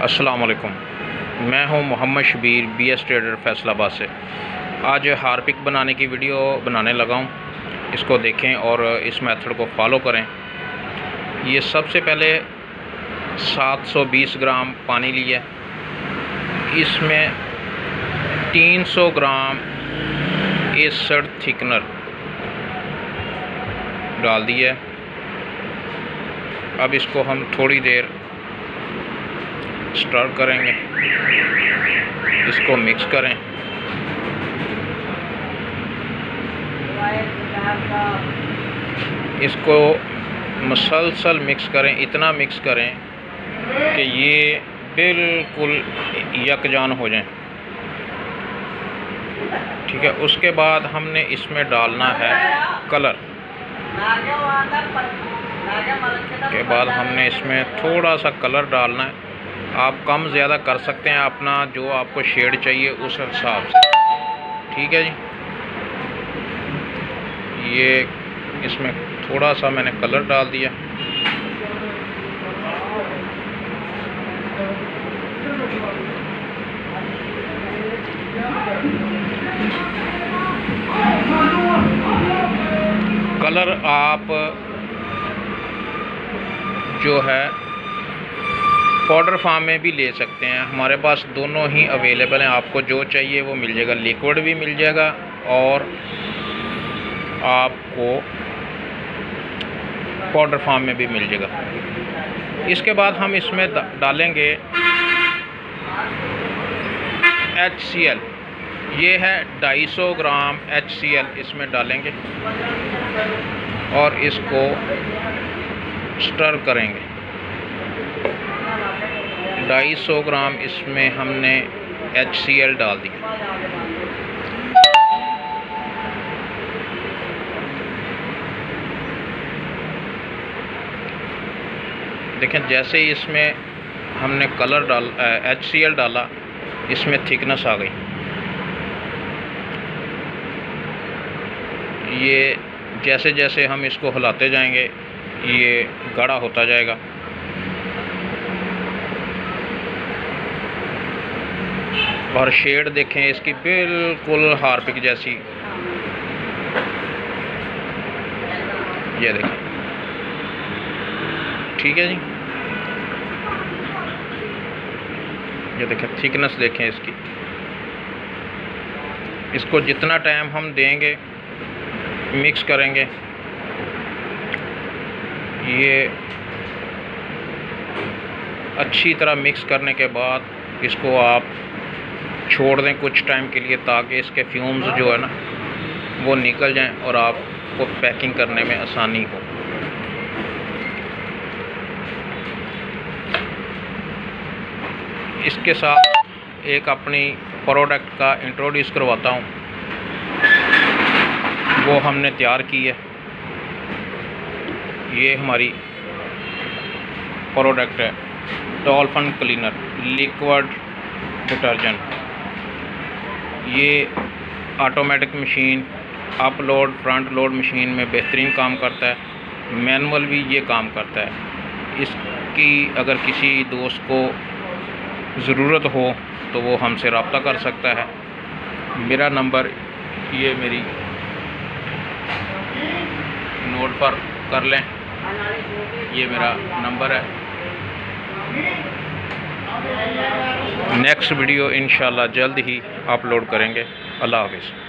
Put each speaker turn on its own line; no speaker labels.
अस्सलाम वालेकुम। मैं हूं मोहम्मद शबीर BS ट्रेडर फैसलाबाद से। आज हार्पिक बनाने की वीडियो बनाने लगा हूं। इसको देखें और इस मेथड को फॉलो करें। ये सबसे पहले 720 ग्राम पानी लिया, इसमें 300 ग्राम एसिड थिकनर डाल दिया। अब इसको हम थोड़ी देर स्टर करेंगे, इसको मिक्स करें। इसको मुसलसल मिक्स करें, इतना मिक्स करें कि ये बिल्कुल यकजान हो जाए। ठीक है, उसके बाद हमने इसमें डालना है कलर। के बाद हमने इसमें थोड़ा सा कलर डालना है। आप कम ज़्यादा कर सकते हैं, अपना जो आपको शेड चाहिए उस हिसाब से। ठीक है जी, ये इसमें थोड़ा सा मैंने कलर डाल दिया। कलर आप जो है पाउडर फॉर्म में भी ले सकते हैं, हमारे पास दोनों ही अवेलेबल हैं। आपको जो चाहिए वो मिल जाएगा, लिक्विड भी मिल जाएगा और आपको पाउडर फॉर्म में भी मिल जाएगा। इसके बाद हम इसमें डालेंगे HCl। ये है 250 ग्राम HCl इसमें डालेंगे और इसको स्टर करेंगे। 250 ग्राम इसमें हमने HCl डाल दिया। देखें, जैसे ही इसमें हमने कलर HCl डाला, इसमें थिकनेस आ गई। ये जैसे जैसे हम इसको हिलाते जाएंगे ये गाढ़ा होता जाएगा। और शेड देखें इसकी बिल्कुल हार्पिक जैसी। ये देखें, ठीक है जी। ये देखें, थिकनेस देखें इसकी। इसको जितना टाइम हम देंगे, मिक्स करेंगे, ये अच्छी तरह मिक्स करने के बाद इसको आप छोड़ दें कुछ टाइम के लिए, ताकि इसके फ्यूम्स जो है ना वो निकल जाएं और आपको पैकिंग करने में आसानी हो। इसके साथ एक अपनी प्रोडक्ट का इंट्रोड्यूस करवाता हूँ, वो हमने तैयार की है। ये हमारी प्रोडक्ट है डॉल्फिन क्लीनर लिक्विड डिटर्जेंट। ये automatic machine, up load front load machine में बेहतरीन काम करता है। मैनुअल भी ये काम करता है। इसकी अगर किसी दोस्त को ज़रूरत हो तो वो हमसे रब्ता कर सकता है। मेरा नंबर ये मेरी नोट पर कर लें, ये मेरा नंबर है। नेक्स्ट वीडियो इंशाल्लाह जल्द ही अपलोड करेंगे। अल्लाह हाफ़िज़।